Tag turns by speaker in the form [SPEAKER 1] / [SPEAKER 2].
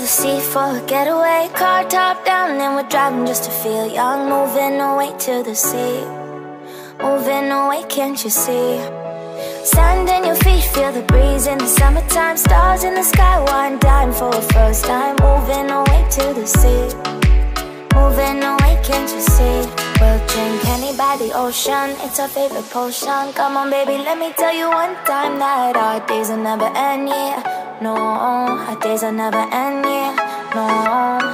[SPEAKER 1] the sea for a getaway. Car top down and we're driving just to feel young. Moving away to the sea, moving away, can't you see? Sand in your feet, feel the breeze in the summertime. Stars in the sky, one dime for a first time. Moving away to the sea, moving away, can't you see? We'll drink honey by the ocean, it's our favorite potion. Come on baby, let me tell you one time that our days will never end, yeah. No, our days will never end, yeah. No,